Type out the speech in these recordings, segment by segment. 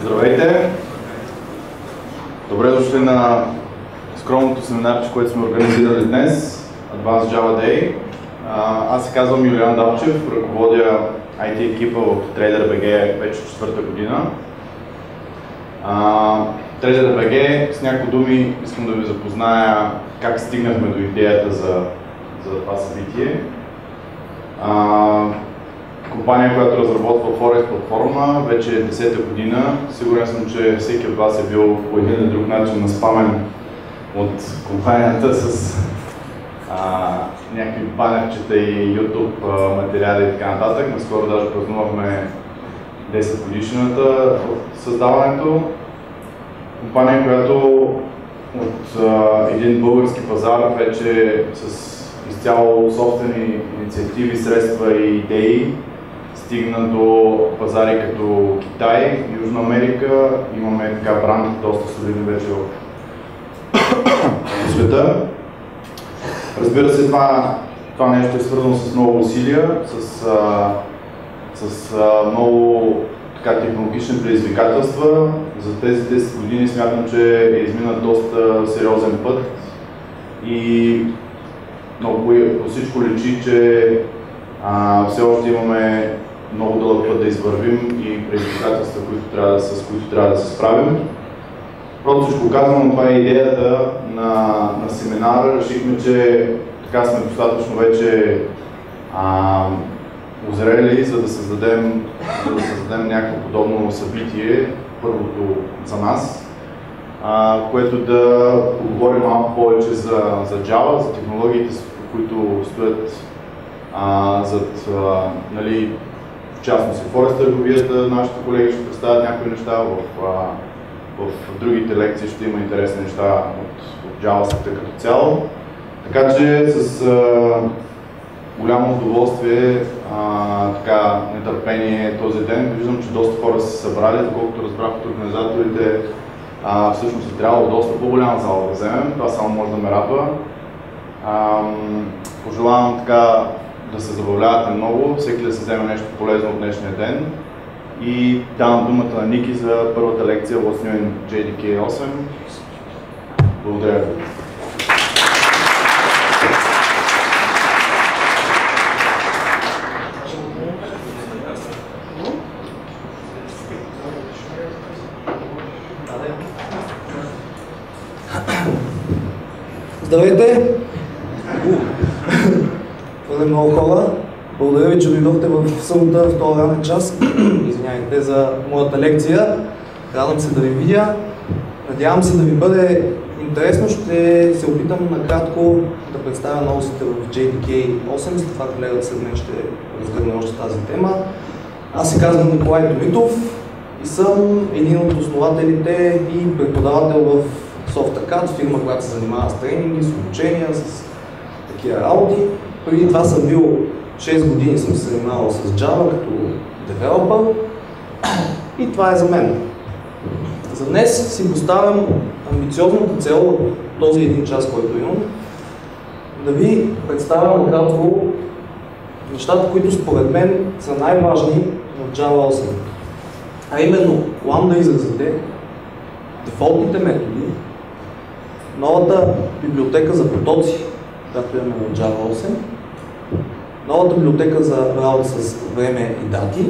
Здравейте! Добре дошли на скромното семинарче, което сме организирали днес, Advanced Java Day. Аз се казвам Юлиан Далчев, ръководя IT екипа от Trader.bg вече четвърта година. Trader.bg, с няколко думи искам да ви запозная как стигнахме до идеята за това събитие. Компания, която разработва Forest платформа, вече е 10-та година. Сигурен съм, че всеки от вас е бил по един или друг начин наспамен от компанията с някакви банерчета и YouTube материали и така нататък. Наскоро даже празнувахме 10 годишната от създаването. Компания, която от един български пазар вече с изцяло собствени инициативи, средства и идеи стигна до пазари като Китай, Южна Америка. Имаме така бранд доста солидни вече в света. Разбира се, това нещо е свързано с много усилия, с много технологични предизвикателства. За тези 10 години смятам, че е изминат доста сериозен път и по всичко личи, че все още имаме много дълъг път да извървим и предизвикателства, с които трябва да се справим. Просто ще го казвам, това е идеята на семинара. Решихме, че така сме достатъчно вече озрели, за да създадем някакво подобно събитие, първото за нас, което да поговорим малко повече за Java, за технологиите, които стоят зад, в частност и Forest търговията. Нашите колеги ще представят някои неща, в другите лекции ще има интересни неща от Java света като цяло. Така че с голямо удоволствие, нетърпение този ден. Виждам, че доста хора са се събрали, доколкото разбрах от организаторите, всъщност е трябвало доста по-голяма зала да вземем. Това само може да ме радва. Пожелавам да се забавлявате много, всеки да се вземе нещо полезно от днешния ден. И давам думата на Ники за първата лекция What's New in JDK 8. Благодаря ви. Здравейте! Твърде много хора. Благодаря ви, че дойдохте в събота, в този ранен час. Извинявайте за моята лекция. Радвам се да ви видя. Надявам се да ви бъде интересно. Ще се опитам накратко да представя новостите в JDK 8. След това колегата след мен ще разгърне още тази тема. Аз се казвам Николай Домитов и съм един от основателите и преподавател в SoftAcad, фирма, която се занимава с тренинги, с обучения, с такива работи. Преди това съм бил 6 години съм се занимавал с Java като девелопър и това е за мен. За днес си поставям амбициозната цел от този един час, който имам, да ви представя накратко нещата, които според мен са най-важни в Java 8. А именно ламда изразите, дефолтните методи, новата библиотека за потоци, която имаме в Java 8, новата библиотека за работа с време и дати,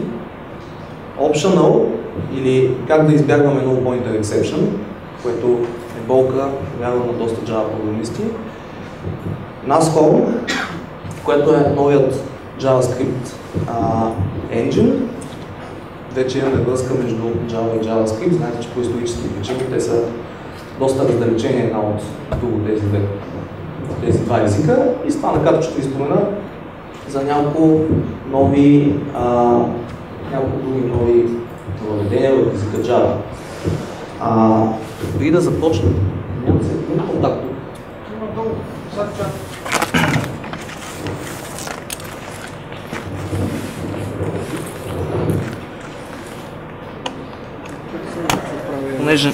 Optional, или как да избягваме null pointer exception, което е болка, вярвам, на доста Java програмисти, NASCOM, което е новият JavaScript engine. Вече имаме връзка между Java и JavaScript. Знаете, че по исторически причини те са доста раздалечени една от друго тези два езика. И с това накратко ще ви спомена за няколко други нови въведения в езика Java. Преди да започнем, няма да се има контакт. Има долу, сега чак. Понеже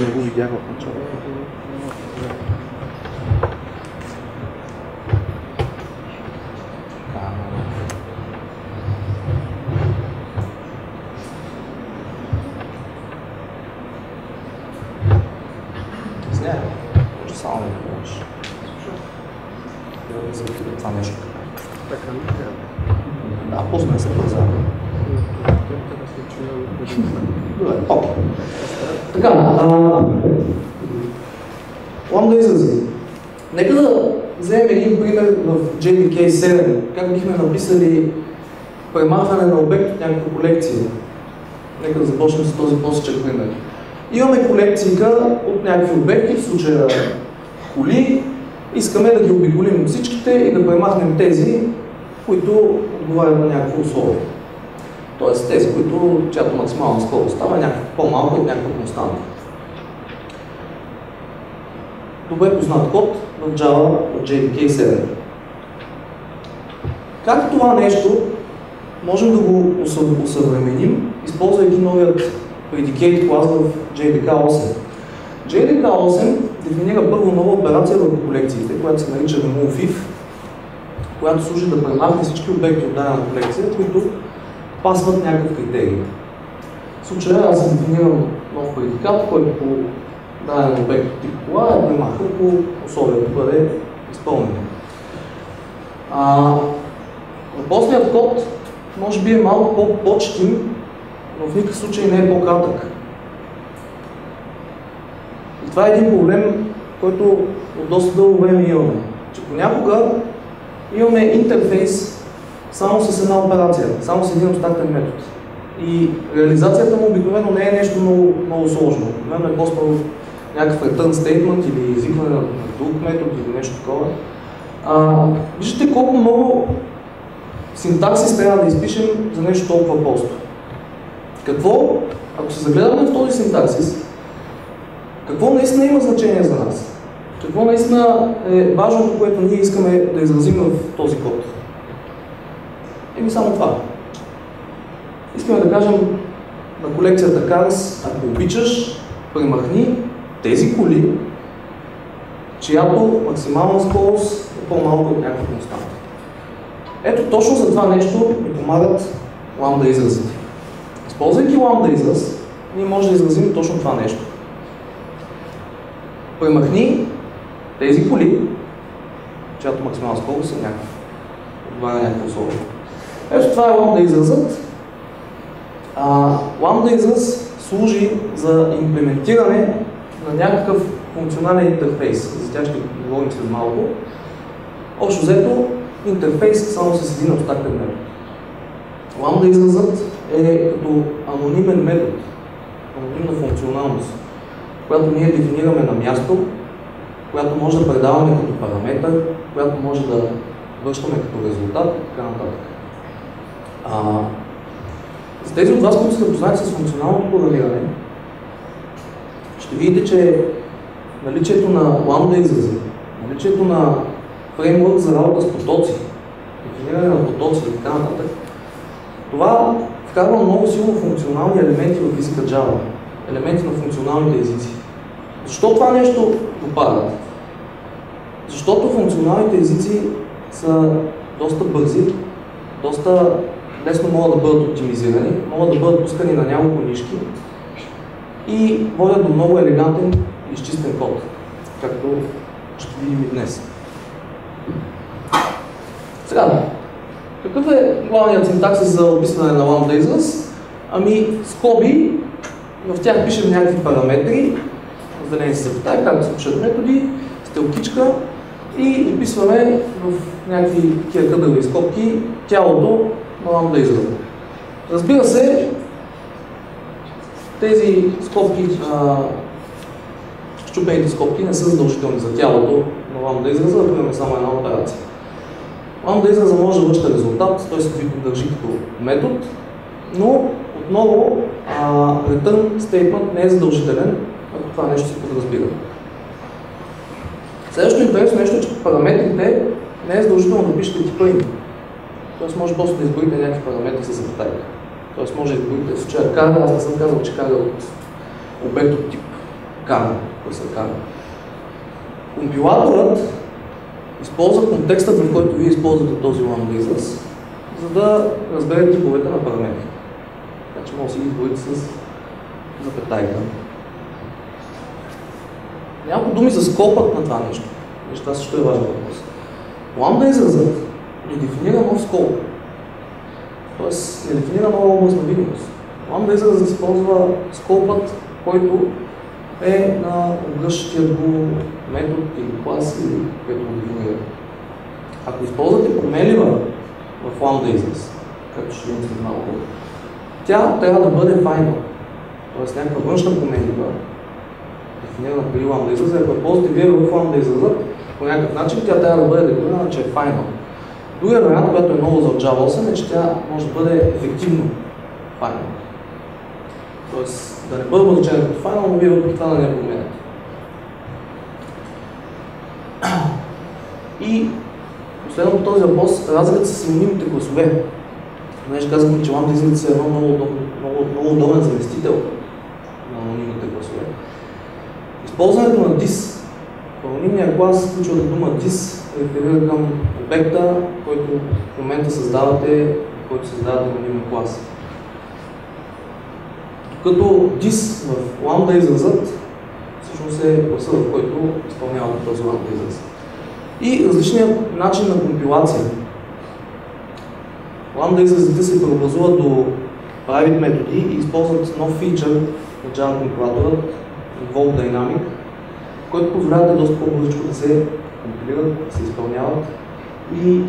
не го видях в началото. това нещо. Да, после не се пазара. Добре, окей. Така, ламда изрази. Нека да вземем един пример в JDK 7, как бихме написали премахване на обект от някаква колекция. Нека да започнем с този простичък пример. Имаме колекцийка от някакви обекти, в случая коли, искаме да ги обиколим от всичките и да премахнем тези, които отговарят на някакво условие. Тоест тези, чиято максимална скорост става някакво по-малко от някаква константа. Добре познат код в Java от JDK 7. Как това нещо можем да го усъвременим, използвайки новият predicate клас в JDK 8. JDK 8 дефинира първо нова операция върху колекциите, която се нарича remove if, която служи да премахне всички обекти от дадена колекция, които пасват някакъв критерий. В случая аз дефинирам нов предикат, който по даден обект от тип кола е премахнат по условието да бъде изпълнен. Въпросният код може би е малко по-почтим, но в никакъв случай не е по-кратък. И това е един проблем, който от доста дълго време имаме. Че понякога имаме интерфейс само с една операция, само с един абстрактен метод. И реализацията му обикновено не е нещо много сложно. Обикновено е просто някакъв return statement или изикване на друг метод или нещо такова. Виждате колко много синтаксис трябва да изпишем за нещо толкова просто. Какво, ако се загледаме в този синтаксис, какво наистина има значение за нас? Какво наистина е важното, което ние искаме да изразим в този код? Еми само това. Искаме да кажем на колекцията Cars, ако обичаш, премахни тези коли, чиято максимална скорост е по-малко от някаква константа. Ето точно за това нещо ни помагат ламда изразите. Използвайки ламда израз, ние можем да изразим точно това нещо. Премахни тези коли, чиято максимална скорост е някакво условие. Ето това е ламда изразът. Ламда израз служи за имплементиране на някакъв функционален интерфейс. За тях ще говорим след малко. Общо взето, интерфейс само с един абстрактен метод. Ламда изразът е като анонимен метод, анонимна функционалност, която ние дефинираме на място, която може да предаваме като параметър, която може да връщаме като резултат и така нататък. За тези от вас, които са запознати с функционалното програмиране, ще видите, че наличието на ламда изрази, наличието на фреймворк за работа с потоци, дефиниране на потоци и така нататък, това вкарва много силно функционални елементи в езика Java, елементи на функционалните езици. Защо това нещо допадат? Защото функционалните езици са доста бързи, доста лесно могат да бъдат оптимизирани, могат да бъдат пускани на няколко нишки и водят до много елегантен и изчистен код, както ще видим и днес. Сега, какъв е главният синтаксис за описване на ламда израз? Ами, скоби, в тях пишем някакви параметри, разделени са запитаи, както се пишат методи, стрелкичка и описваме в някакви кърдъгови скобки тялото на ламда израза. Разбира се, тези скобки, счупените скобки не са задължителни за тялото на ламда израза, да имаме само една операция. Ламда израза може да връща резултат, той се държи като метод, но отново return statement не е задължителен, ако това нещо се подразбира. Следващото интересно нещо е, че параметрите не е задължително да пишете типа им. Тоест може просто да изборите някакви параметри с запетайка. Тоест може да изборите в случая кара, аз не съм казал, че кара от обект от тип кара, който се кара. Компилаторът използва контекстът, в който вие използвате този ламда израз, за да разбере типовете на параметри. Така че може да си ги изборите с запетайка. Няколко думи за скопът на това нещо. Това също е важен въпрос. Ламда изразът нов скоп. Тоест не дефинира нова област на видимост. Lambda изразът използва скопът, който е на обгръщащият го метод или клас, или което го дефинира. Ако използвате променлива в Lambda израз, както ще видим след малко, тя трябва да бъде final. Тоест някаква външна променлива, дефинирана при Lambda израза, ако ползвате вие в Lambda изразът, по някакъв начин тя трябва да бъде декларирана, че е final. Другия вариант, който е ново за Java 8, е, че тя може да бъде ефективно final. Тоест да не бъде обозначена като final, но вие въпреки това да не я променяте. И последно по този въпрос, разликата с синонимните класове. Понеже казахме, че Lambda изразите са едно много удобен заместител на анонимните класове. Използването на dis. Анонимният клас включва дума dis, реферира към обекта, който в момента създавате, който създавате анонимен клас. Докато dis в Lambda изразът всъщност е класа, в който изпълнявате този Lambda израз. И различният начин на компилация. Lambda изразите се преобразуват до private методи и използват нов фичър на Java компилатора, Evolve Dynamic, който позволява да доста по-бързичко да се компилират, да се изпълняват и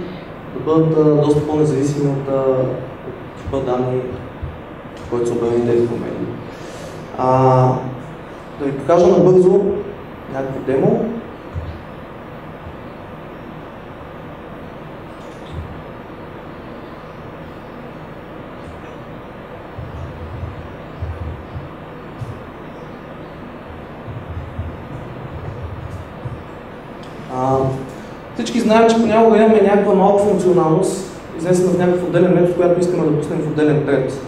да бъдат доста по-независими от типа данни, в който са обявени тези промени. Да ви покажа набързо някакво демо. Всички знаят, че понякога имаме някаква малка функционалност, изнесена в някакъв отделен метод, която искаме да пуснем в отделен тред.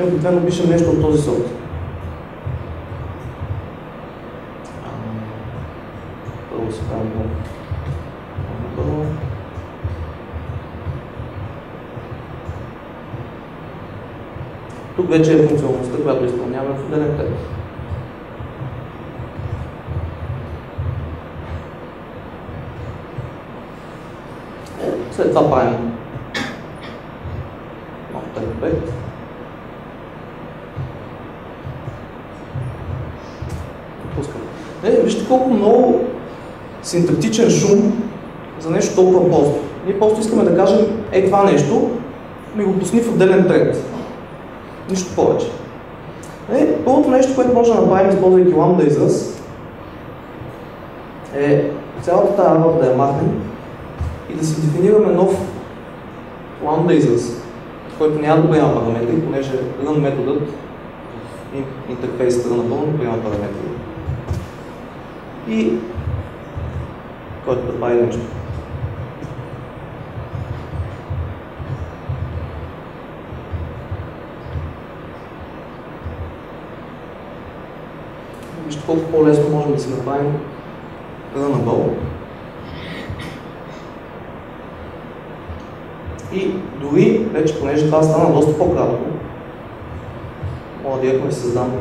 Обикновено пишем нещо от този сорт. Първо се правим тук вече е функционалността, която изпълняваме в отделен тред. След това правим нов обект. Вижте колко много синтактичен шум за нещо толкова просто. Ние просто искаме да кажем, това нещо ми го пусни в отделен тред. Нищо повече. Първото нещо, което може да направим, използвайки Lambda израз, е цялата тази работа да я махнем и да си дефинираме нов Lambda израз, който няма да приема параметри, понеже run методът в интерфейсата напълно приема параметри. И който да прави нещо. Вижте колко по-лесно можем да си направим runnable. И дори, вече понеже това стана доста по-кратко, мога директно да създам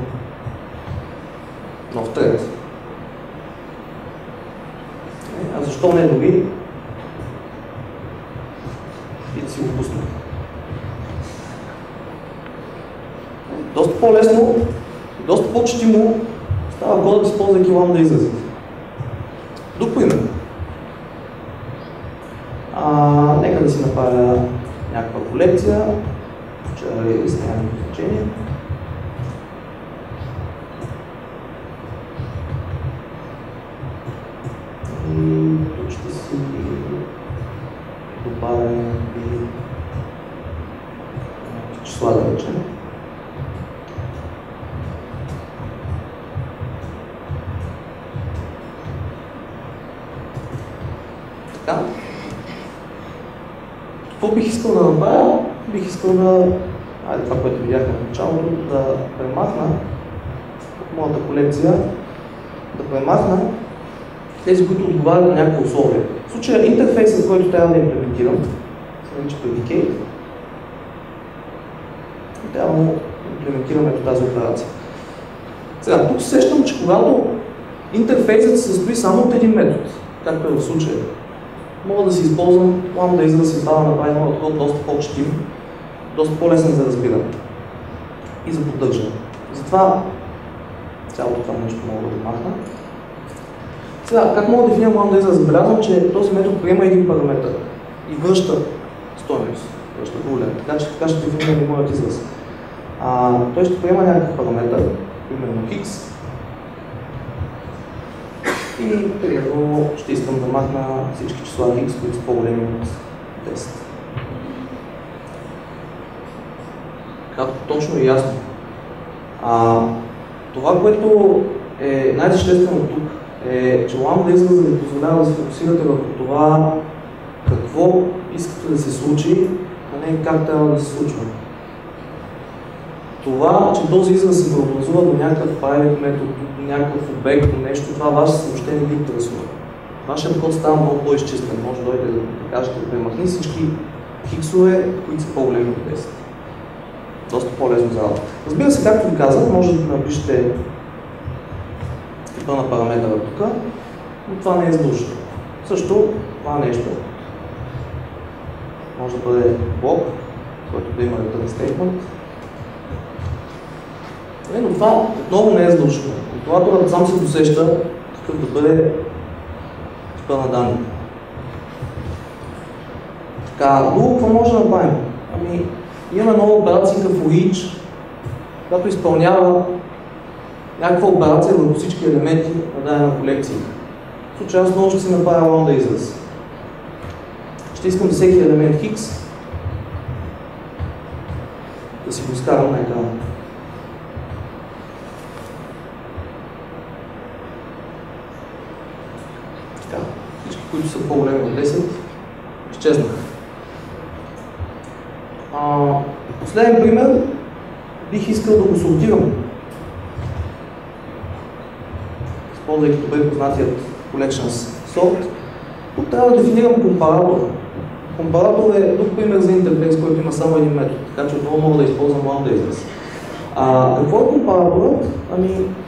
нов тред. А защо не дори и да си го пусна? Доста по-лесно, доста по-четимо става кодът, използвайки Lambda изразите. Друг пример. Нека да си направя някаква колекция, вчера е с някакво значение. И тук ще си добавя някакви числа, да речем. Така. Какво бих искал да направя? Бих искал да, това, което видяхме в началото, да премахна от моята колекция, да премахна тези, които отговарят на някакво условие. В случая интерфейсът, който трябва да имплементирам, се нарича JDK, и трябва да имплементираме тази операция. Сега, тук сещам, че когато интерфейсът се състои само от един метод, както е в случая, мога да си използвам лambda израз и това да направи моят код доста по-четим, доста по-лесен за разбиране и за поддържане. Затова цялото това нещо мога да махна. Сега, как мога да дефинирам lambda израз? Забелязвам, че този метод приема един параметър и връща стойност, връща голем, така ще дефинирам и моят израз. Той ще приема някакъв параметър, примерно x, и примерно ще искам да махна всички числа x, които са по-големи от 10. Кратко, точно и ясно. Това, което е най-съществено тук, е, че lambda изразът ви позволява да се фокусирате върху това какво искате да се случи, а не как трябва да се случва. Това, че този израз се преобразува до някакъв private метод, до някакъв обект, до нещо, това вас въобще не ви интересува. Вашият код става много по-изчистен. Може да дойде да кажете, премахни всички хиксове, които са по-големи от 10. Доста по-лесно за работа. Разбира се, както ви казах, може да напишете типа на параметъра тук, но това не е задължително. Също това нещо може да бъде блок, който да има return statement. Но това отново не е задължително. Компилаторът сам се досеща какъв да бъде типа на данните. Така, друго какво може да направим? Имаме нова операция for each, която изпълнява някаква операция върху всички елементи на дадена колекция. В случая аз отново ще си направя lambda израз. Ще искам за всеки елемент x да си го изкарам на екрана. Всички, които са по-големи от 10, изчезнаха. Последен пример, бих искал да го сортирам. Използвайки добре познатият collections sort. Тук трябва да дефинирам компаратор. Компаратор е друг пример за интерфейс, който има само един метод, така че отново мога да използвам lambda израз. Какво е компараторът?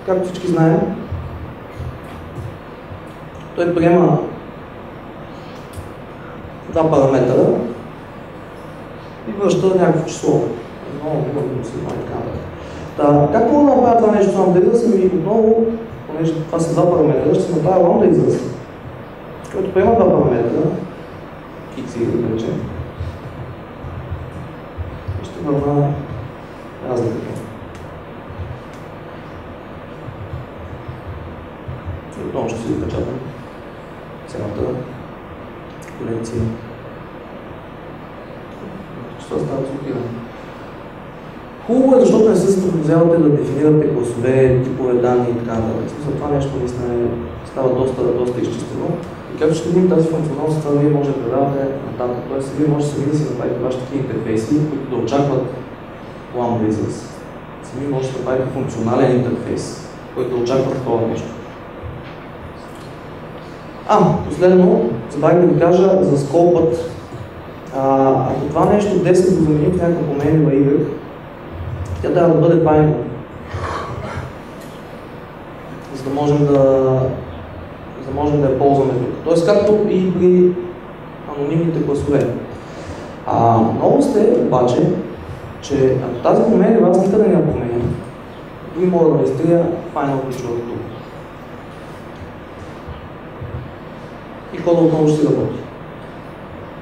Както всички знаем, той приема два параметъра и връща някакво число. Как мога да направя това нещо с lambda израз? Отново, понеже това са два параметъра, ще направя lambda израз, който приема два параметъра, x и да речем, и ще върна разликата. И отново ще си запечатам цялата колекция. Това става сортиране. Хубаво е, защото не се задължавате да дефинирате класове, типове данни и така нататък. За това нещо наистина става доста изчистено. И както ще видим тази функционалност, това вие може да предавате нататък. Тоест, вие може сами да си направите вашите такива интерфейси, които да очакват lambda израз. Сами може да направите функционален интерфейс, който да очаква такова нещо. Последно, забравих да ви кажа за скопът. Ако това нещо 10 го заменим в някаква променлива Y, тя трябва да бъде binary, за да можем да я ползваме тук. Тоест, както и при анонимните класове. Новост е обаче, че ако тази променлива аз никъде не я променя, дори мога да изтрия final ключовата тук. И кода отново ще си работи.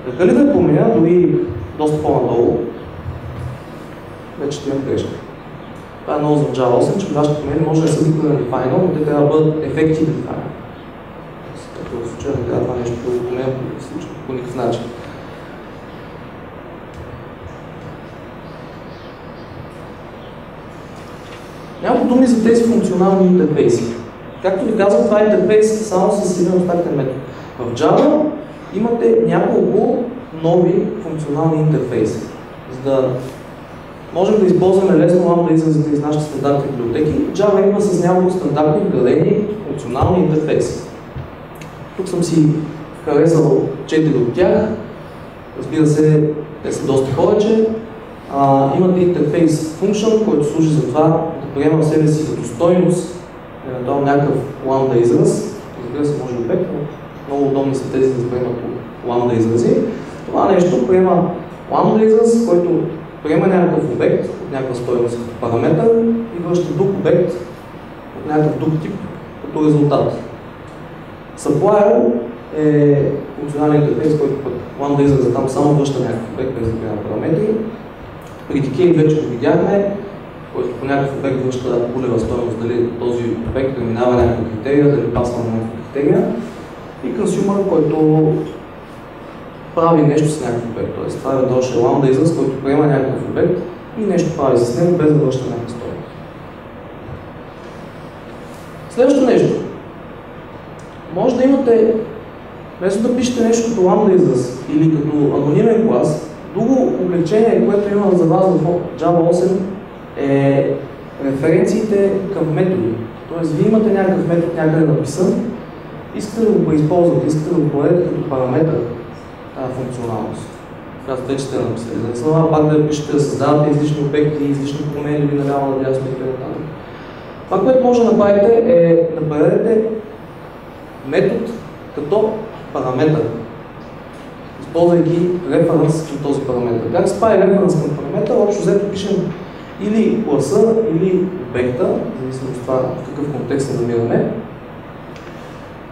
Така ли да я променя, дори доста по-надолу, вече ще имам грешка. Това е ново за Java 8, че вашите промени може да са викнали final, но те трябва да бъдат effective final. Като в случая не трябва това нещо да го променя по никакъв начин. Няколко думи за тези функционални интерфейси. Както ви казвам, това е интерфейс само с един остатъчен метод. В Java имате няколко нови функционални интерфейси. За да можем да използваме лесно lambda изразите из нашите стандартни библиотеки, Java има с няколко стандартни вградени функционални интерфейси. Тук съм си харесал 4 от тях. Разбира се, те са доста повече. Имате интерфейс function, който служи за това да приема в себе си като стойност, евентуално някакъв lambda израз. Разбира се, може и обект, но много удобни са тези да приемат ламда изрази. Това нещо приема ламда израз, който приема някакъв обект от някаква стойност като параметър и връща друг обект от някакъв друг тип като резултат. Supplier е функционален интерфейс, който път ламда израза там само връща някакъв обект без да приема параметри. При JDK вече го видяхме, който по някакъв обект връща булева стойност, дали този обект преминава някаква критерия, дали пасва на някаква критерия. И консюмер, който прави нещо с някакъв обект, т.е. това е дошъл ламда израз, който приема някакъв обект и нещо прави с него, без да връща някаква стойност. Следващото нещо. Може да имате, вместо да пишете нещо като ламда израз или като анонимен клас, друго облегчение, което има за вас в Java 8 е референциите към методи. Тоест, вие имате някакъв метод някъде написан, искате да го преизползвате, искате да го подадете като параметър тази функционалност, която вече сте написали. За да се налага пак да пишете, да създавате излишни обекти, излишни промени наляво, надясно и т.н. Това, което може да направите е да предадете метод като параметър, използвайки референс към този параметър. Как се прави референс към параметър? Общо взето пишем или класа, или обекта, зависимо от това в какъв контекст се намираме.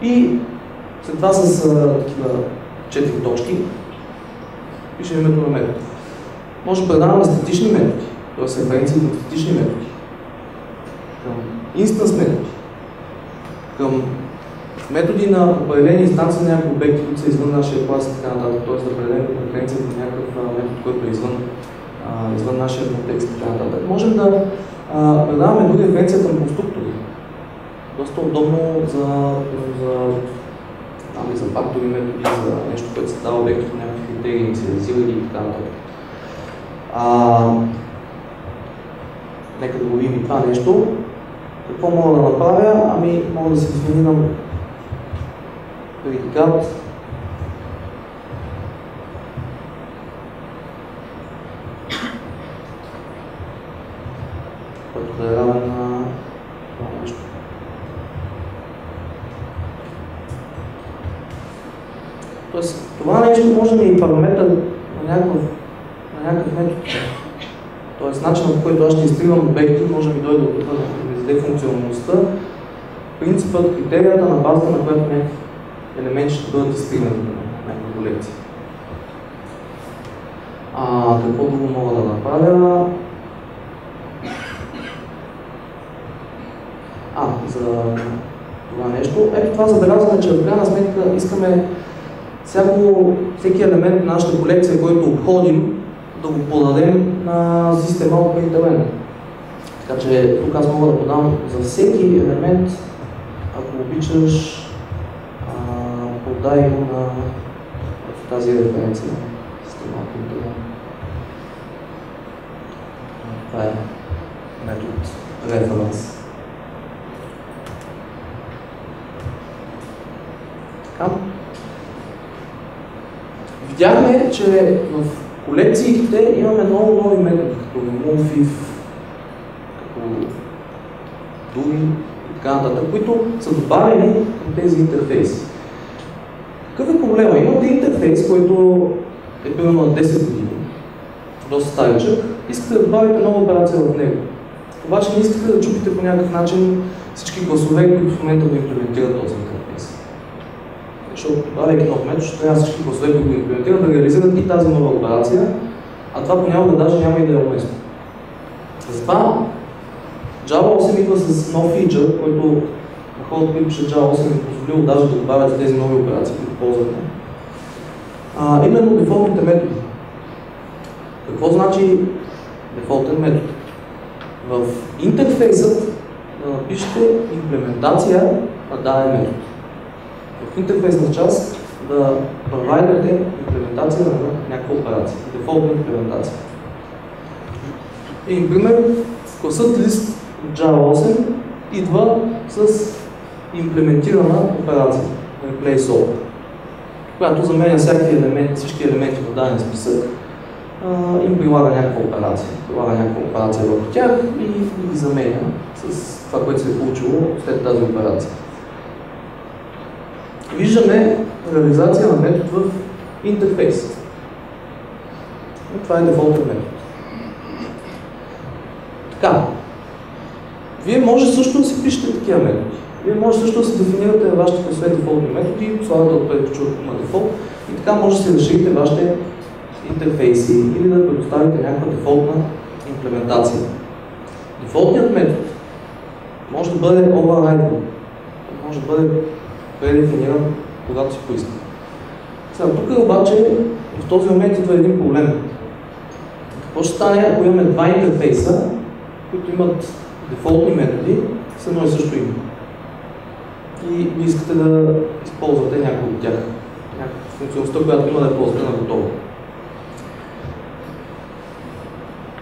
И след това с такива 4 точки пишем името на метод. Може да предаваме статични методи, т.е. референции към статични методи, към инстанс методи, към методи на определени инстанции на някакви обекти, които са извън нашия клас и така нататък, т.е. да предадем референция към някакъв метод, който е извън нашия контекст и така нататък. Можем да предаваме друга референция към конструктори. Доста удобно за фактори методи, за нещо, което се дава обекти по някакви критерии, инициализирани и така нататък. Нека да го видим и това нещо. Какво мога да направя? Ами, мога да се дефинирам предикат, който да е равен на това нещо. Тоест, това нещо може да е и параметър на някакъв метод. Тоест, начинът, по който аз ще изтривам обекти, може да ми дойде от това да ми издаде функционалността, принципът, критерията, на базата на която някакви елементи ще бъдат изтривани на някаква колекция. Какво друго мога да направя? За това нещо. Ето това забелязваме, че в крайна сметка искаме всеки елемент на нашата колекция, който обходим, да го подадем на система от println. Така че тук аз мога да подам за всеки елемент, ако обичаш, подай го на тази референция на система от println. Това е метод reference. Така. Видяхме, че в колекциите имаме много нови методи, като remove, if, като do и така нататък, които са добавени към тези интерфейси. Какъв е проблема? Имате интерфейс, който е примерно на 10 години, доста старичък, искате да добавите нова операция в него. Обаче не искате да чупите по някакъв начин всички класове, които в момента го имплементират този интерфейс. Защото добавяйки нов метод, ще трябва всички класове, които го имплементират, да реализират и тази нова операция, а това понякога даже няма и да е уместно. Затова Java 8 идва с нов фичър, който на хората, които пишат Java 8 е позволило даже да добавят тези нови операции, които ползвате. Именно дефолтните методи. Какво значи дефолтен метод? В интерфейсът да напишете имплементация на даден метод. В интерфейсна част да провайдате имплементация на някаква операция, дефолтна имплементация. И, например, класът list от Java 8 идва с имплементирана операция, replace all, която заменя всички елементи в даден списък, им прилага някаква операция върху тях и ги заменя с това, което се е получило след тази операция. Виждаме реализация на метод в интерфейс. И това е дефолтен метод. Така. Вие може също да си пишете такива методи. Вие може също да си дефинирате вашите класове дефолтни методи, слагате отпред на дефолт и така може да си разширите вашите интерфейси или да предоставите някаква дефолтна имплементация. Дефолтният метод може да бъде override, може да бъде предефиниран, когато си поиска. Сега, тук обаче в този момент идва един проблем. Какво ще стане, ако имаме два интерфейса, които имат дефолтни методи с едно и също име? И ви искате да използвате някой от тях, някаква функционалността, която има да е ползвате на готово.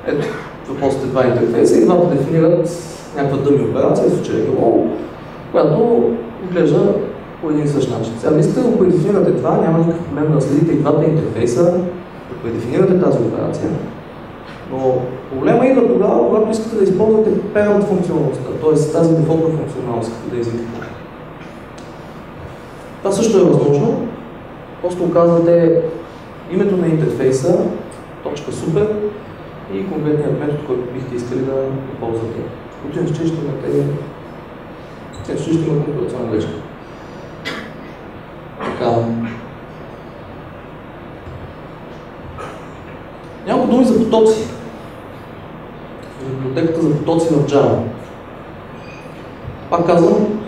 Ето, въпросите два интерфейса и двата дефинират някаква дъми операция, в случая hello, която изглежда по един и същ начин. Сега, ви искате да го предефинирате това, няма никакъв проблем да следите и двата интерфейса, да предефинирате тази операция, но проблема идва тогава, когато искате да използвате parent функционалността, т.е. тази дефолтна функционалност, да извикате. Това също е възможно. Просто указвате името на интерфейса, .super и конкретният метод, който бихте искали да ползвате. В противен случай ще има компилационна грешка. Така. Няколко думи за потоци. За библиотеката за потоци в Java. Пак казвам,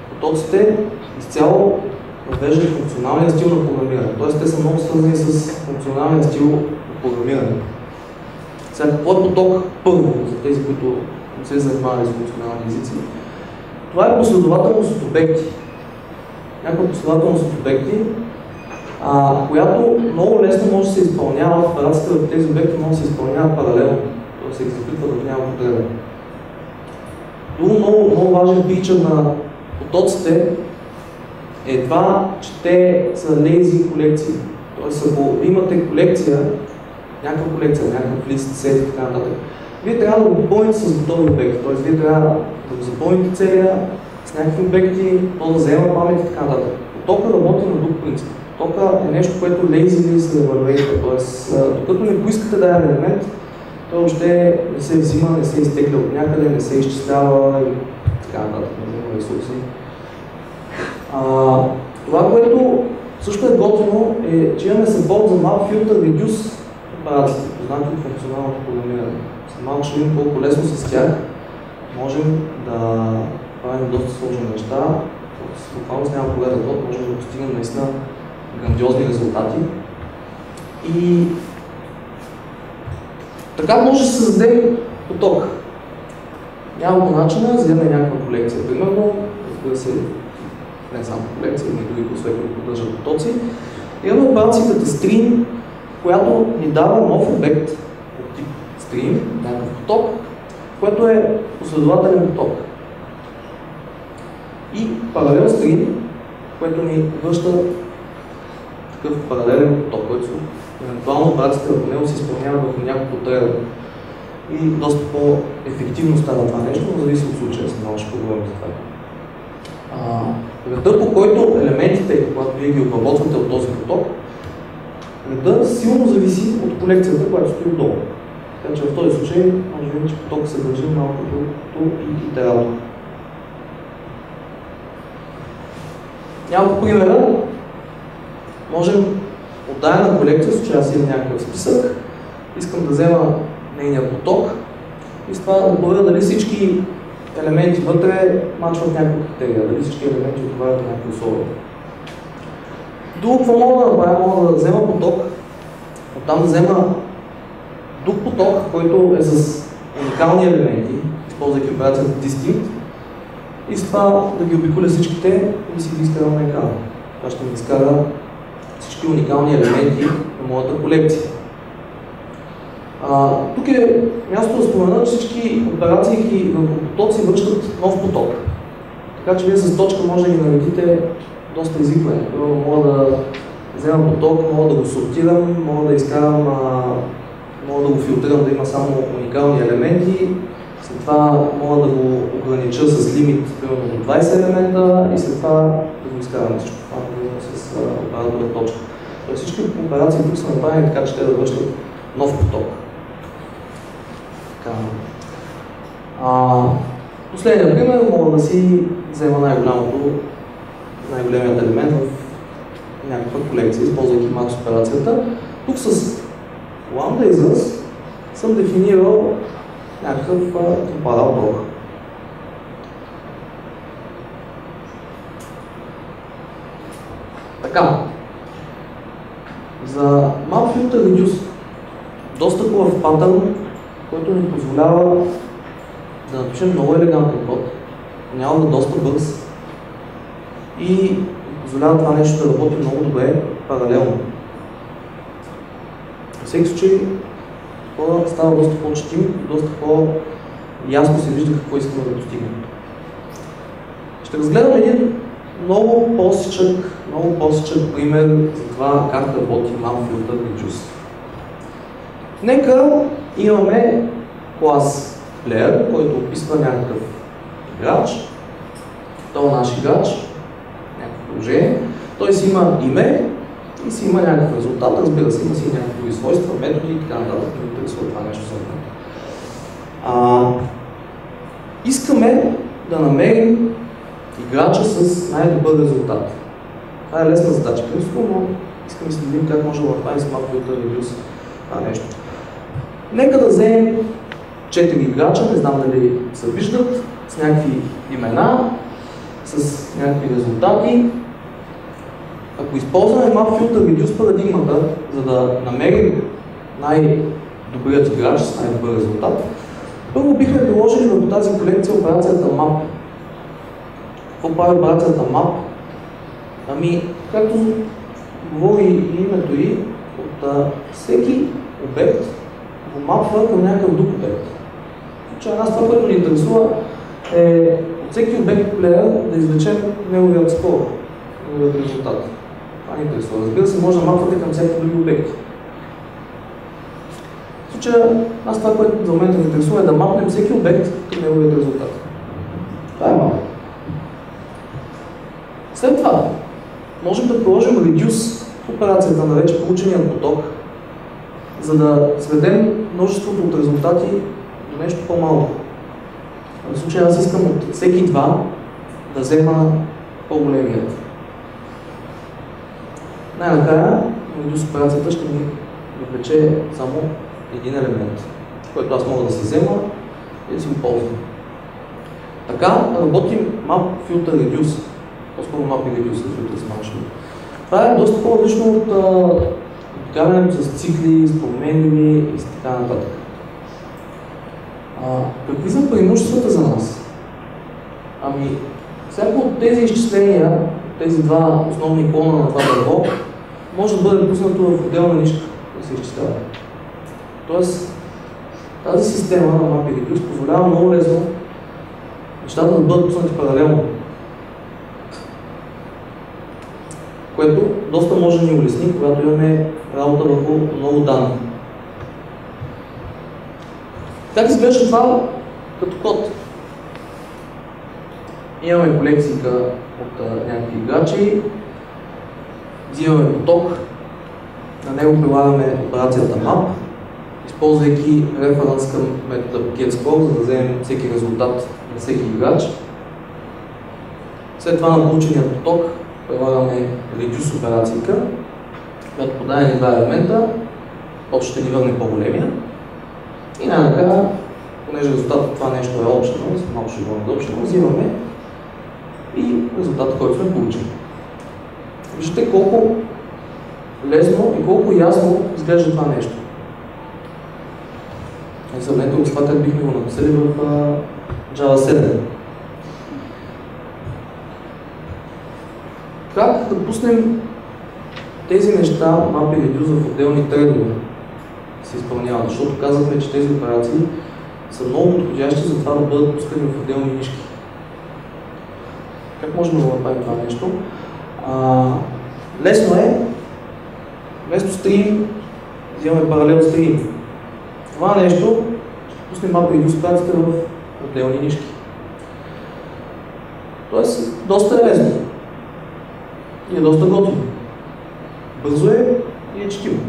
потоците изцяло въвеждат функционалния стил на програмиране. Т.е. те са много свързани с функционалния стил на програмиране. Сега, какво е поток първо за тези, които не се занимавали с функционални езици? Това е последователност от обекти. Някаква последователност от обекти, която много лесно може да се изпълнява, операциите в тези обекти може да се изпълняват паралелно, т.е. се екзекутват в някакво време. Друго много важен фичър на потоците е това, че те са lazy колекции. Тоест, ако имате колекция, някакъв лист, сет и така нататък, вие трябва да го допълните с готови обекти. Тоест, вие трябва да го запълните целия с някакви обекти, то да взема памет и така нататък. Потока работи на друг принцип. Потока е нещо, което lazy се evaluate. Тоест, докато не поискате даден елемент, той въобще не се взима, не се изтегля от някъде, не се изчислява и така нататък, не взима ресурси. Това, което също е готино, е, че имаме support за малък филтър reduce операциите, познати от функционалното програмиране. След малко ще видим колко лесно с тях можем да правим доста сложни неща. Буквално с няколко работ можем да постигнем наистина грандиозни резултати. И така може да се създаде поток. Няколко начина, вземем някаква колекция. Примерно, разбира се, не само колекция, но и други класове, които поддържат потоци. Имаме операцията stream, която ни дава нов обект от тип stream, някакъв поток, което е последователен поток. И паралел stream, което ни връща такъв паралелен поток, който евентуално операцията в него се изпълнява върху няколко треда. И доста по-ефективно става това нещо, но зависи от случая, с много ще поговорим за това. Редът, по който елементите, когато вие ги обработвате от този поток, редът силно зависи от колекцията, която стои отдолу. Така че в този случай може да видим, че поток се държи малко като итератор. Няколко примера. Можем от дадена колекция, в случай аз имам някакъв списък, искам да взема нейния поток и с това да проверя дали всички елементи вътре мачват някаква критерия, дали всички елементи отговарят на някакви условия. Друго, какво мога да направя? Мога да взема поток, оттам да взема друг поток, който е с уникални елементи, използвайки операцията distinct, и с това да ги обиколя всичките и да си ги изкарам на екрана. Това ще ми изкара всички уникални елементи на моята колекция. Тук е място да спомена, че всички операции върху потоци връщат нов поток. Така че вие с точка може да ги наредите доста извикване. Мога да взема поток, мога да го сортирам, мога да изкарам, мога да го филтрирам да има само уникални елементи. След това мога да го огранича с лимит, примерно до 20 елемента и след това да го изкарам всичко това с оператора точка. Тоест всички операции тук са направени така, че те да връщат нов поток. Така. Последния пример мога да си взема най-големият елемент в някаква колекция, използвайки макс операцията. Тук с лambda израз съм дефинирал някакъв топарал блок. Така, за map filter reduce доста хубав патърн, който ни позволява да напишем много елегантен код, няма доста бърз и позволява това нещо да работи много добре паралелно. В всеки случай това става доста по-четим, доста по-ясно се вижда какво искаме да достигнем. Ще разгледам един много по-сичък пример за това как работи map filter reduce. Нека имаме клас player, който описва някакъв играч. Това наш играч, някакво положение. Той си има име и си има някакъв резултат. Разбира се, има си някакви други свойства, методи и така нататък. Не интересува това нещо за мен. Искаме да намерим играча с най-добър резултат. Това е лесна задача, принципно, но искаме да видим как може да направим с map filter reduce това нещо. Нека да вземем 4 играча, не знам дали се виждат, с някакви имена, с някакви резултати. Ако използваме map filter reduce парадигмата, за да намерим най-добрият играч с най-добър резултат, първо бихме приложили върху тази колекция операцията map. Какво прави операцията map? Ами, както говори и името ѝ, от всеки обект го мапва към някакъв друг обект. Нас това, което ни интересува, е от всеки обект player да извлечем неговият скор, неговият резултат. Това ни интересува. Разбира се, може да мапвате към всеки други обекти. В случая, това, което за момента ни интересува, е да мапнем всеки обект към неговият резултат. Това е мап. След това, можем да приложим reduce в операцията на вече получения поток, за да сведем множеството от резултати до нещо по-малко. В случая аз искам от всеки два да взема по-големият. Най-накрая, reduce операцията ще ми влече само един елемент, който аз мога да си взема и да си го ползвам. Така работим map filter reduce. По-скоро map и reduce, filter с машина. Това е доста по-различно от карането с цикли, с променливи и с така нататък. Какви са преимуществата за нас? Ами, всяко от тези изчисления, тези два основни клона на това дърво, може да бъде пуснато в отделна нишка да се изчислява. Тоест, тази система на map и reduce позволява много лесно нещата да бъдат пуснати паралелно, което доста може да ни улесни, когато имаме работа върху много данни. Как изглежда това като код? Имаме колекцийка от някакви играчи, взимаме поток, на него прилагаме операцията map, използвайки референс към метода getScore, за да вземем всеки резултат на всеки играч. След това на получения поток прилагаме reduce операцийка, която по дадени два елемента общо ще ни върне по-големия. И най-накрая, понеже резултатът от това нещо е optional, малко ще го надължим, взимаме и резултатът, който сме получили. Виждате колко лесно и колко ясно изглежда това нещо. И сравнете го с това, как бихме го написали в Java 7. Как да пуснем тези неща, map и reduce в отделни тредове се изпълняват, защото казахме, че тези операции са много подходящи за това да бъдат пускани в отделни нишки. Как можем да направим това нещо? Лесно е, вместо stream, взимаме паралел stream. Това нещо ще пуснем map и reduce операцията в отделни нишки. Тоест, доста е лесно и е доста готово. бързо е и е четимо.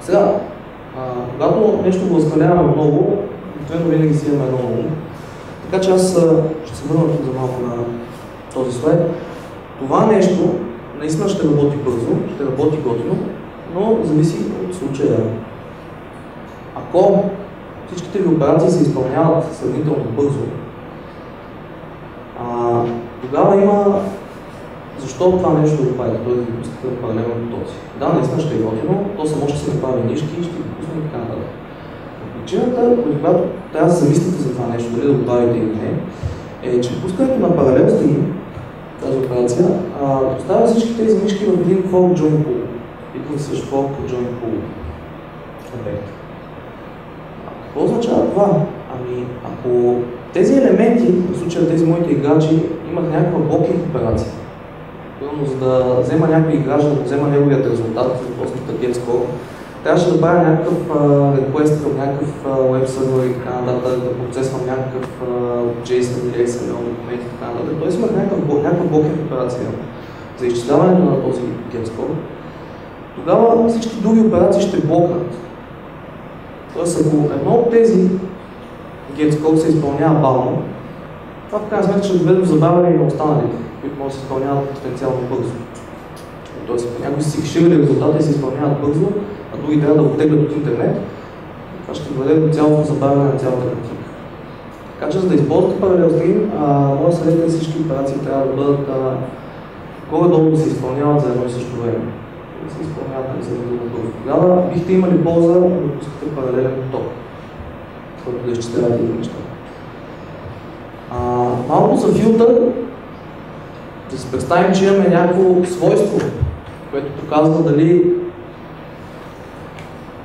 Сега, когато нещо го възхваляваме много, обикновено винаги си имаме едно ум. Така че аз ще се върна за малко на този слайд. Това нещо наистина ще работи бързо, ще работи готино, но зависи от случая. Ако всичките ви операции се изпълняват сравнително бързо, тогава има защо това нещо да го прави, т.е. да ви пускате паралелно потоци. Да, наистина ще е готино, то само ще се направи нишки, ще ги пусне и така нататък. Причината, когато трябва да се замислите за това нещо, дали да го правите или не, е, че пускането на паралел стрим, тази операция, поставя всички тези нишки в един fork join pool. Един същ fork join pool обект. Какво означава това? Ами, ако тези елементи, в случая тези моите играчи, имат някаква блокинг операция, за да взема някой играч, да взема неговият резултат, въпросната get score, трябваше да правя някакъв request към някакъв web сервер и така нататък, да процесвам някакъв JSON или XML документ и така нататък. Тоест имах някаква блокинг операция за изчисляването на този get score. Тогава всички други операции ще блокнат. Тоест ако едно от тези get score се изпълнява бавно, това в крайна сметка ще доведе до забавяне и на останалите, които могат да се изпълняват потенциално бързо. Тоест, някои си хеширали резултата и се изпълняват бързо, а други трябва да оттеглят от интернет. Това ще доведе до цялото забавяне на цялата картинка. Така че, за да използвате паралел стрим, моят съвет е всички операции трябва да бъдат горе-долу да се изпълняват за едно и също време. Да се изпълняват за едно бързо. Тогава бихте имали полза да пускате паралелен поток, който да изчислявате и неща. Малко за филтър, да се представим, че имаме някакво свойство, което показва дали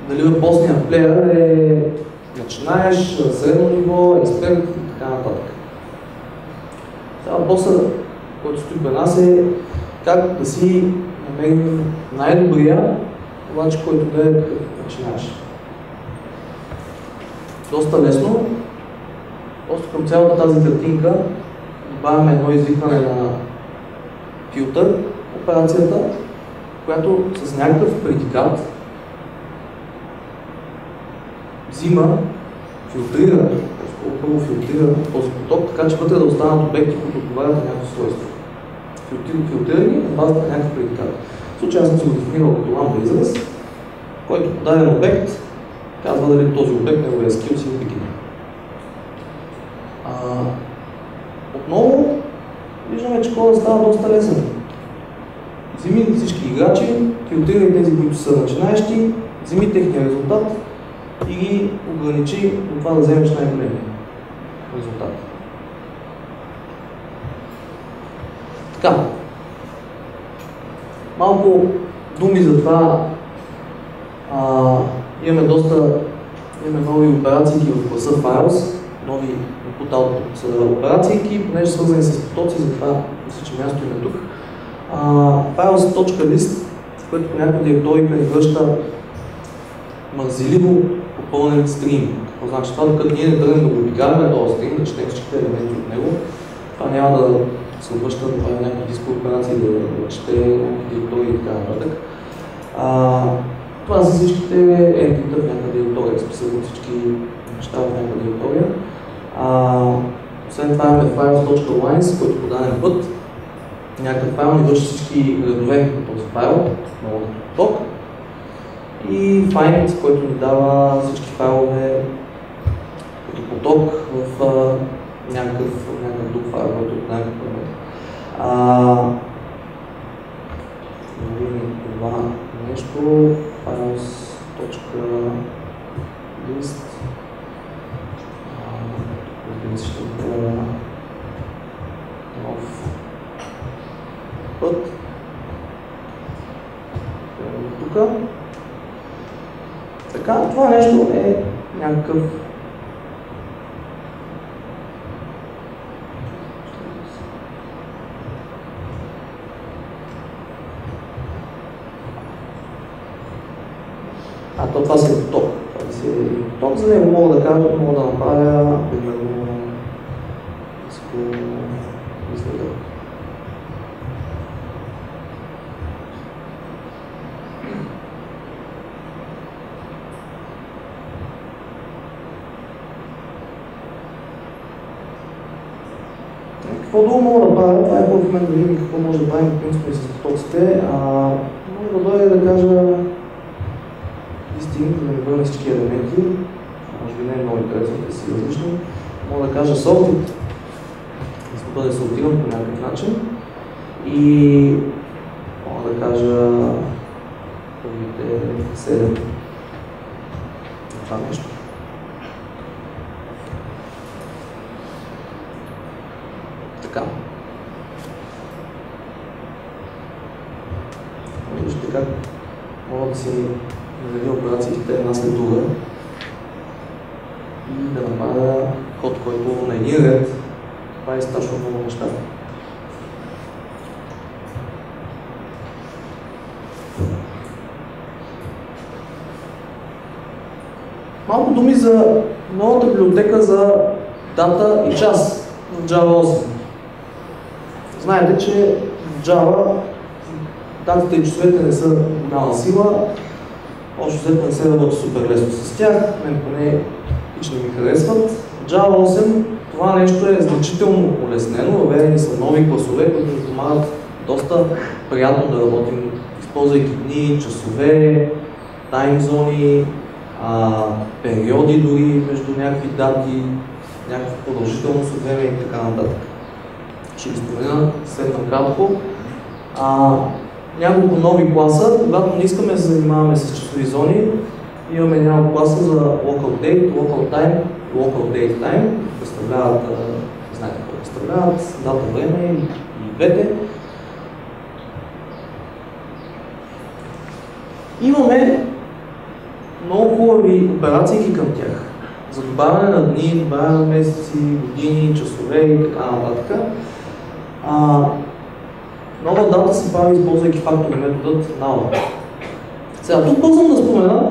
въпросният плеер е начинаеш, средно ниво, експерт и така нататък. Сега въпросът, който стои при нас е как да си намерим най-добрия, обаче който да е такъв начинаеш. Доста лесно. Просто към цялата тази картинка добавяме едно извикване на филтър операцията, която с някакъв предикат взима, филтрира, първо филтрира този поток, така че вътре да останат обекти, които отговарят на някакво свойство. Филтрирани на базата на някакъв предикат. В случая аз съм си го дефинирал като ламба израз, който по даден обект казва дали този обект неговия скил си е бигинер. Отново виждаме, че кода става доста лесен. Вземи всички играчи, филтрирай тези, които са начинаещи, вземи техния резултат и ги ограничи до това да вземеш най-големия резултат. Така. Малко думи за това. Имаме нови операции в класа Files, нови input-output операции, понеже свързани с потоци, затова мисля, че място има тук. Files.list, в което по някаква директорика ни връща мързеливо попълнен стрим. Какво значи това? Докато ние не тръгнем да го обикаляме този стрим, да четем всичките елементи от него, това няма да се обръща да прави някакви дискови операции, да чете директории и така нататък. Това са всичките ентита в някаква директория, списъват всички неща в някаква директория. Освен това имаме files.lines, който по даден път някакъв файл ни върши всички редове на този файл, много поток. И find, който ни дава всички файлове като поток в някакъв друг файл, който е някакъв параметр. Това нещо, files.list, ще бъде нов път. Тук. Така, това нещо е някакъв това си е поток. Това си е поток, за него мога да кажа, мога да направя примерно изгледа. Какво мога да правя? Това е в момента да видим какво може да правим принципно и с потоците. Мога да дойда да кажа listing, да ми върна всички елементи. Може би не е много интересно, да си различни. Мога да кажа sorted, да бъде сортиран по някакъв начин. И мога да кажа първите 7. Това нещо. Така. Вижте как мога да си наредя операциите една след друга и да направя код, който на един ред прави страшно много неща. Малко думи за новата библиотека за дата и час в Java 8. Знаете, че в Java датите и часовете не са голяма сила, общо взето не се работи супер лесно с тях, мен поне лично ми харесват. В Java 8 това нещо е значително улеснено, въведени са нови класове, които ни помагат доста приятно да работим, използвайки дни, часове, таймзони, периоди дори между някакви дати, някаква продължителност от време и така нататък. Ще ги спомена след накратко. Няколко нови класа, когато не искаме да се занимаваме с часови зони, имаме няколко класа за local date, local time, local date time, представляват, знаете какво представляват, дата, време и двете. Имаме много хубави операции към тях. За добавяне на дни, добавяне на месеци, години, часове и така нататък. Нова дата се прави, използвайки фактори методът now. Сега тук бързам да спомена,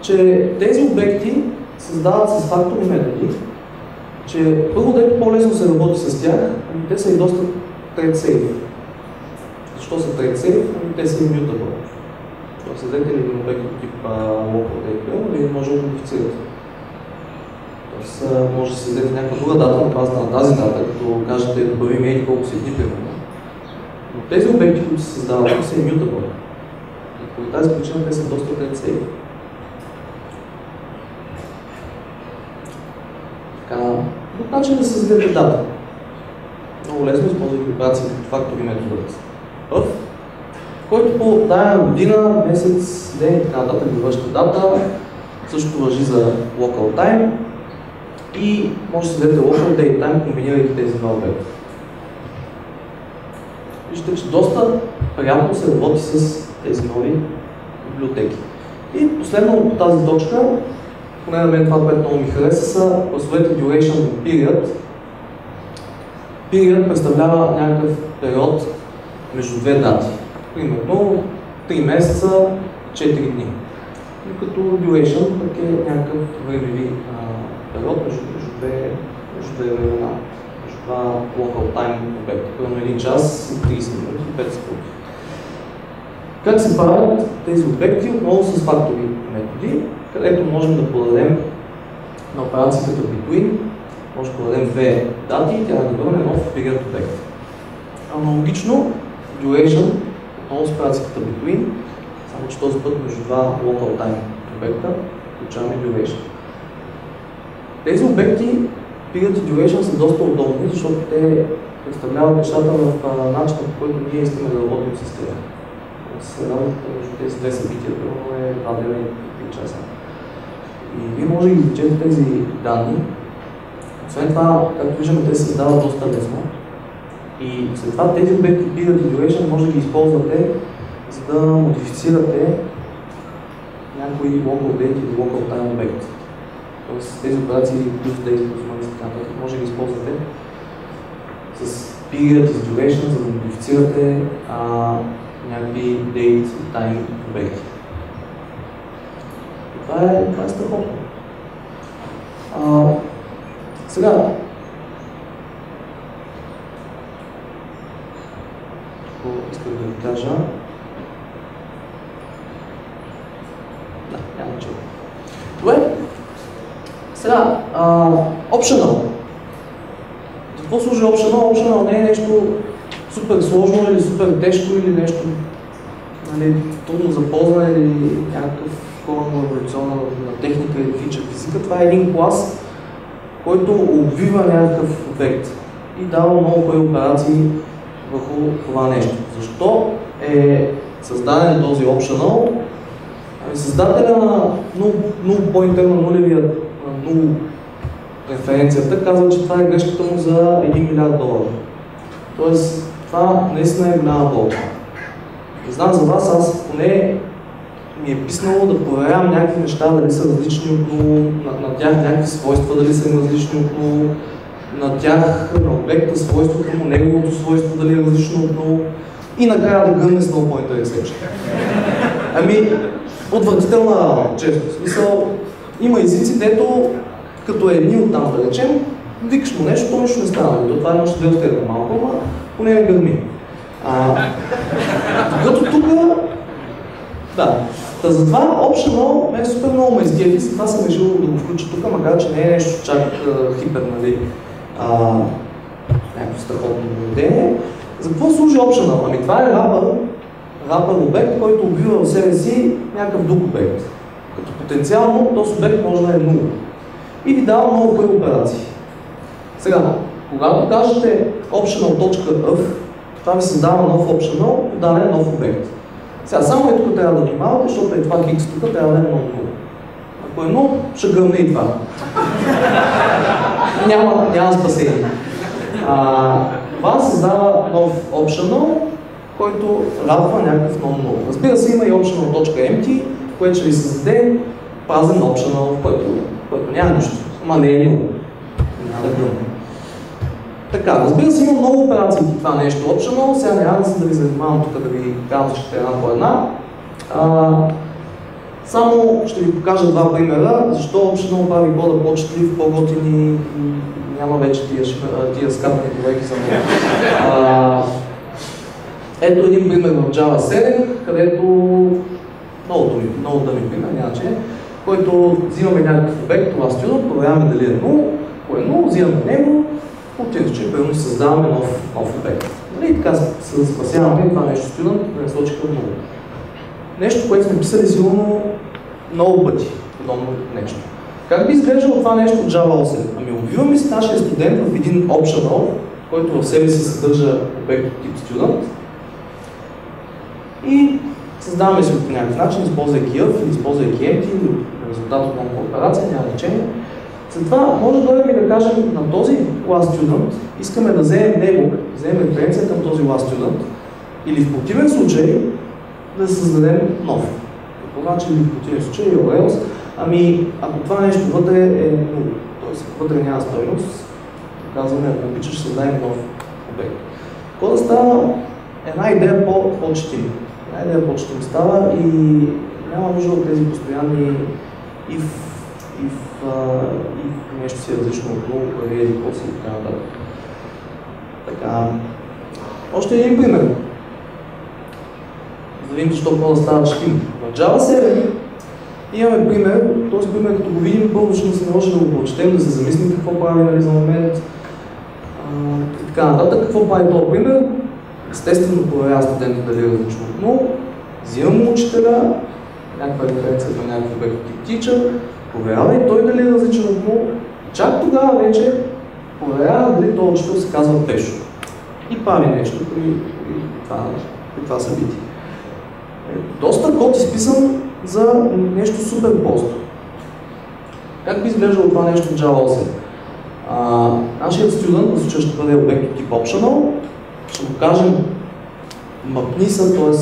че тези обекти създават с фактори методи, че първо дето по-лесно се работи с тях, те са и доста thread safe. Защо са thread safe? Те са immutable. Създадете ли един обект от тип local date, вие може да го модифицирате. Тоест може да създадете някаква друга дата на базата на тази дата, като кажете добавим еди колко са дни примерно. Но тези обекти, които се създават, са immutable. И по тази причина те са доста thread safe. Така, друг начин да създадете дата. Много лесно използвайки операции като фактори методът. Който по дадена година, месец, ден и така нататък ви връща дата. Същото важи за local time и може да създадете local date time, комбинирайки тези два обекта. Виждате, че доста приятно се работи с тези нови библиотеки. И последно по тази точка, поне на мен това, което много ми хареса, са класовете duration и period. Period представлява някакъв период между две дати. Примерно 3 месеца, 4 дни. И като duration пък е някакъв времеви период между две времена, между два local time обекта. Примерно 1 час и 30 минути и 5 секунди. Как се правят тези обекти? Отново с фактори методи, където можем да подадем на операцията between, може да подадем две дати и тя да върне нов period обект. Аналогично, duration отново с операцията between, само че този път между два local time обекта получаваме duration. Тези обекти, period и duration, са доста удобни, защото те представляват нещата в начина, по който ние искаме да работим с тях. Разликата между тези две събития е 2 дена и 3 часа. И вие може да излечете тези данни. Освен това, както виждаме, те се създават доста лесно. И след това тези обекти period и duration може да ги използвате, за да модифицирате някои local date или local time обект. Тоест тези операции плюс date, плюс month и така нататък може да ги използвате с period и duration, за да модифицирате някакви date и time обекти. Това е страхотно. Сега, искам да ви кажа. Да, няма ничего. Добре. Сега, optional. какво служи optional? Optional не е нещо супер сложно или супер тежко или нещо трудно за ползване или някакъв коренно революционна техника или фичър физика. Това е един клас, който обвива някакъв обект и дава много пари операции върху това нещо. Защо е създаден този optional? Създателя на null pointer, на нулевия null референцията, казва, че това е грешката му за $1 милиард. Тоест, това наистина е голяма болка. Не знам за вас, аз поне ми е писнало да проверявам някакви неща, дали са различни от null, на тях някакви свойства, дали са различни от null, на тях, на обекта, свойството му, неговото свойство, дали е различно от null и накрая да гънне с null pointer exception. Отвратителна работа, често. В смисъл, има езици, дето като е нил там, да речем, викаш му нещо, то нищо не става. До това ще делстираме малко, но поне не гърми. Докато тук, да. Затова optional мен супер много ме изгеви, затова съм решил да го включа тук, макар че не е нещо чак хипер, някакво страхотно поведение. За какво служи optional? Това е рапър обект, който обвива в себе си някакъв друг обект. Като потенциално този обект може да е 0. И ви дава много пари операции. Сега, когато кажете optional.f, това ви създава нов optional, подане нов обект. Сега, само е тук трябва да внимавате, защото е това хикс тук трябва да е много 0. Ако е 0, ще гръмне и това. Няма спасение. Това създава нов optional, който рапва някакъв non-null. Разбира се, има и optional.empty, което ще ви създаде празен optional, в който няма нищо. Ама не е null. Няма да гръмне. Така, разбира се, има много операции в това нещо optional, сега няма да ви занимавам тук да ви казвам една по една. Само ще ви покажа два примера, защо optional прави кода по-четлив, по-готин и няма вече тия скапани проекти за много. Ето един пример в Java 7, където много дъми пример, няма че, който взимаме някакъв обект, това student, проверяваме дали е 0, ако е 0, взимаме него, отиваме, че първо създаваме нов обект. И така се спасяваме това нещо student, да не сочи към 0. Нещо, което сме писали сигурно много пъти, подобно нещо. Как би изглеждало това нещо от Java 8? Обвиваме си нашия студент в един optional, който в себе си съдържа обект от тип student и създаваме си по някакъв начин, използвайки if или използвайки empty или резултат от някаква операция, няма значение. Затова може да дойдем и да кажем на този last student, искаме да вземем него, да вземем референция към този last student или в противен случай да създадем нов. Какво значи или в противен случай or else? Ако това нещо вътре е 0, т.е. вътре няма стойност, казваме, ако обичаш, създаем нов обект. Кода става една идея по-четим. Една идея по-четим става и няма нужда от тези постоянни if нещо си е различно от 0, или какво си и така нататък. Така, още един пример. За да видим защо кода става четим. В Java 7 имаме пример, този пример като го видим, първо ще се наложи да го прочетем, да се замислим какво прави за момент и така нататък. Какво прави този пример? Естествено проверява студента дали е различно от 0, взимам учителя, някаква референция на някакъв обект тип teacher, проверява и той дали е различен от 0. Чак тогава вече проверява дали този учител се казва Пешо и прави нещо при това събитие. Доста код изписан за нещо супер просто. Как би изглеждало това нещо в Java 8? Нашият студент, в случая ще бъде обект от тип optional, ще му кажем мапни се, т.е.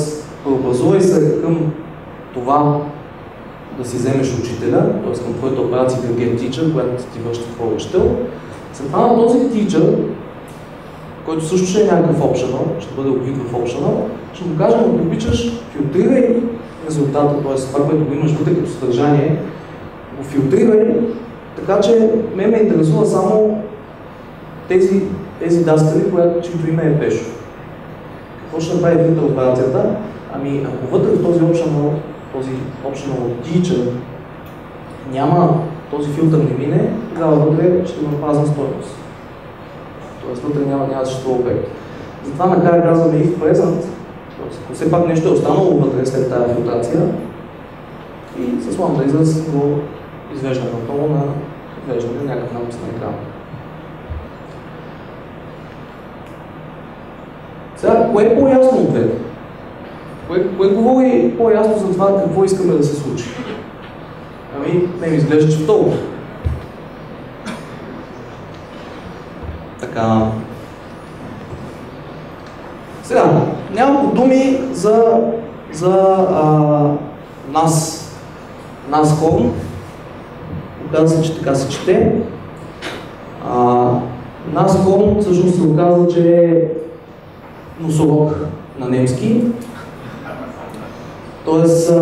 преобразувай се към това да си вземеш учителя, т.е. към твоята операция към getTeacher, която ти връща твой учител. След това на този teacher, който също ще е някакъв optional, ще бъде обвит в optional, ще му кажем, ако обичаш, филтрирай резултата, т.е. това, което го имаш вътре като съдържание, го филтрирай, така че ме интересува само тези даскали, чието име е Пешо. Какво ще направи филтър операцията? Ако вътре в този optional teacher няма този филтър не мине, тогава вътре ще има празна стойност. т.е. вътре няма да съществува обект. Затова накрая казваме if present, ако все пак нещо е останало вътре след тази филтрация и с лambda израз го извеждаме отново на веждане някакъв напис на екрана. Сега, кое е по-ясно от двете? Кое говори по-ясно за това какво искаме да се случи? Ами, не ми изглежда, че второ. Така. Сега, няколко думи за нас хорн. Оказва се, че така се чете. Нас хорн всъщност се оказва, че е носорог на немски. Тоест,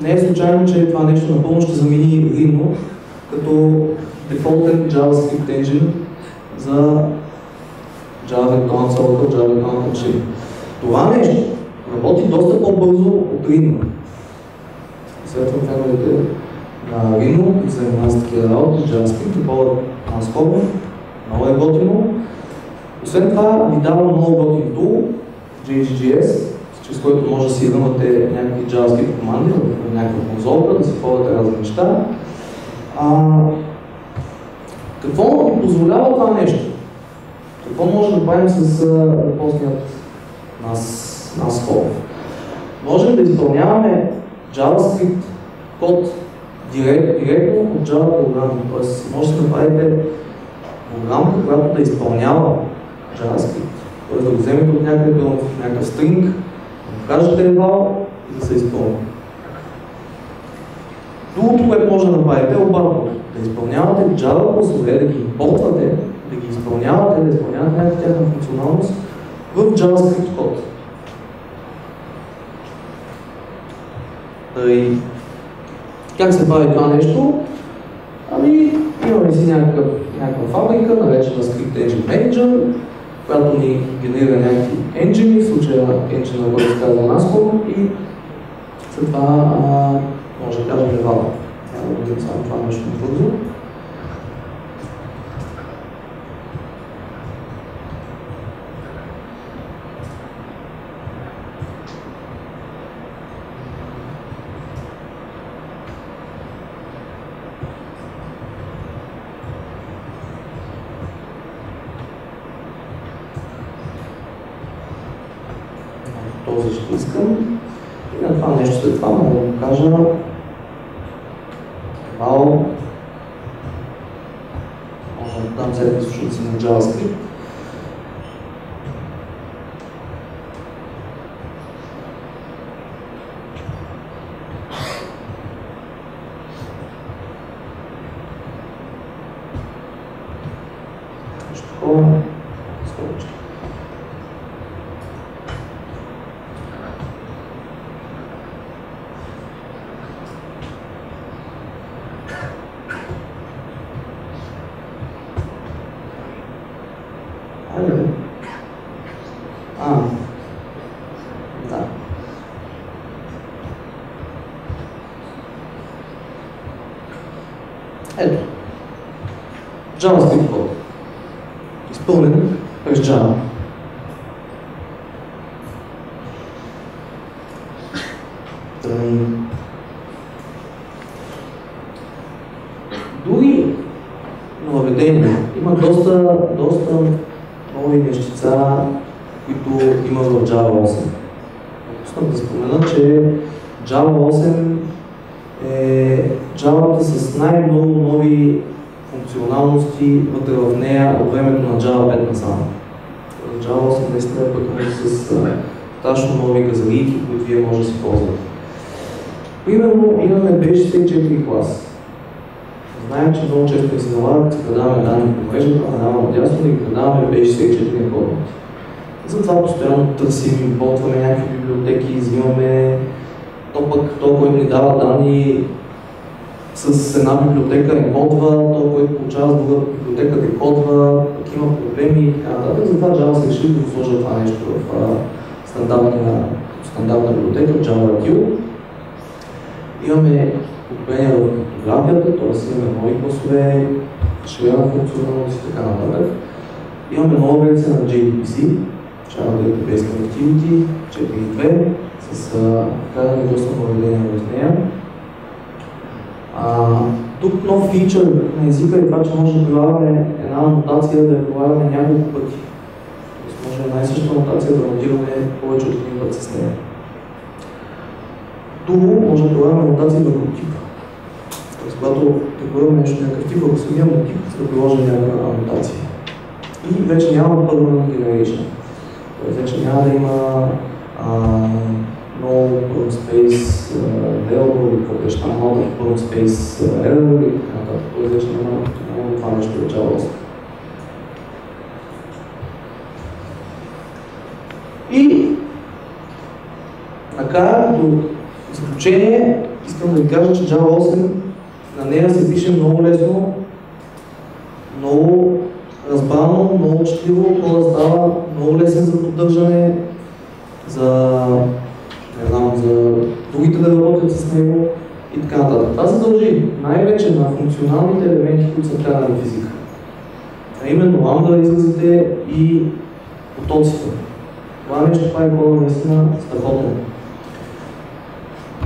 не е случайно, че това нещо напълно ще замени Rhino като дефолтен JavaScript engine за Java Virtual Server, Java Virtual Machine. Това нещо работи доста по-бързо от Rhino. Съветвам феновете на Rhino, занимава с такива работи, JavaScript, такова transform, много е готино. Освен това, ви дава много готин тул, JDK, чрез който може да си рънвате някакви JavaScript команди в някаква конзолка, да си ходите разни неща. Какво ни позволява това нещо? Какво може да правим с въпросният нас код? Можем да изпълняваме JavaScript код директно от Java програма. Тоест, може да направите програмка, която да изпълнява JavaScript. Тоест да го вземете от някакъв стринг, да кажете eval и да се изпълни. Другото, което може да направите е обратно. Да изпълнявате Java класове, да ги импортвате, да ги изпълнявате, да изпълнявате някаква тяхна функционалност в JavaScript код. Как се прави това нещо? Ами, имаме си някаква фабрика, наречена Script Engine Manager, която ни генерира някакви енджини, в случая енджина, който се казва NASCOR, и след това може да кажем eval. Няма да видим само това нещо бързо. Този ще искам. И на това нещо след това мога да го кажа eval. Може да дам всеки източници на JavaScript. Нещо такова. Скорочки. Да. Ето. JavaScript код. Изпълнен през Java. Други нововведения. Има доста нови нещица, които има в Java 8. Пуснах да спомена, че Java 8 е Java с най-много нови функционалности вътре в нея от времето на Java 5 насам. Java 8 наистина е пътно с страшно нови газарийки, които вие може да си ползвате. Примерно имаме B64 клас. Знаем, че много често ни се налага, че предаваме данни по мрежата, надаваме отдясно да ги предаваме B64 кодове. Затова постоянно търсим, импортваме някакви библиотеки, взимаме то, който ни дава данни с една библиотека импортва, то, който получава с друга библиотека декодва, пък има проблеми и така нататък. Затова Java се реши да го сложа това нещо в стандартна библиотека, JavaRQ. Имаме подобрение в фотографията, т.е. имаме нови класове, разширена функционалност и така нататък. Имаме нова версия на JDK, Trader.bg Activity 4.2 с дадени доста поведения в нея. Тук нов фичър на езика е това, че може да прилагаме една анотация, да я прилагаме няколко пъти. Тоест може една и съща анотация да анотираме повече от един път с нея. Тук може да прилагаме анотации върху типа. Тоест, когато прилагаме нещо някакъв тип, върху самия му тип, да приложим някаква анотация. И вече няма permanent generation. Тоест вече няма да има no perm space available или какво беше там, not perm space error и така нататък. Тоест вече няма това нещо в Java 8. И накрая, като заключение, искам да ви кажа, че Java 8 на нея се пише много лесно, много разбрано, много четливо, кода става много лесен за поддържане, за другите да работят с него и така нататък. Това се дължи най-вече на функционалните елементи, които са вкарани в езика. А именно ламда изразите и потоците. Това нещо прави кода наистина страхотно.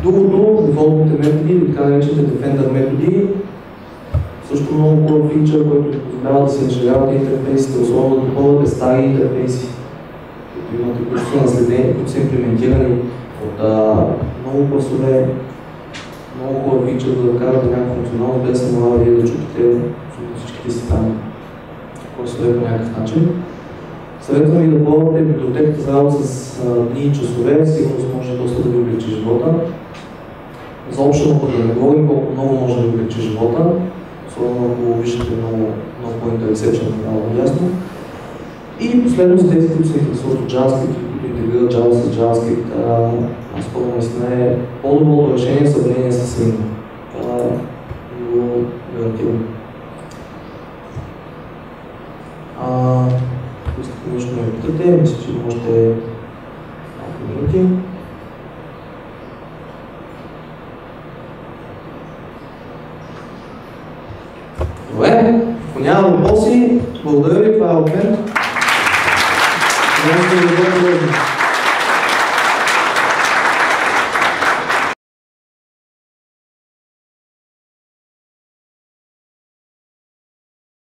Другото, дефолтните методи или така наречените Defender методи, също много хубав фичър, който позволява да се разширяват интерфейсите, особено да допълвате стари интерфейси, които са наследени, които са имплементирани от много класове, много хубав фичър, за да карате някаква функционалност, без да се налага вие да чупите всичките си там класове по някакъв начин. Съветвам ви да ползвате библиотеката за работа с дни и часове, сигурно може доста да ви облегчи живота. За общото да не говорим колко много може да ви облегчи живота, особено ако виждате много по-интересен, много ясно. И последно за тези, които се интересуват от JavaScript и които интегрират Java с JavaScript, аз според наистина е по-доброто решение в сравнение с Swing. Това го гарантирам. Ако искате нещо да ме питате, мисля, че можете малко минути. Добре, ако няма въпроси, благодаря ви, това е от мен.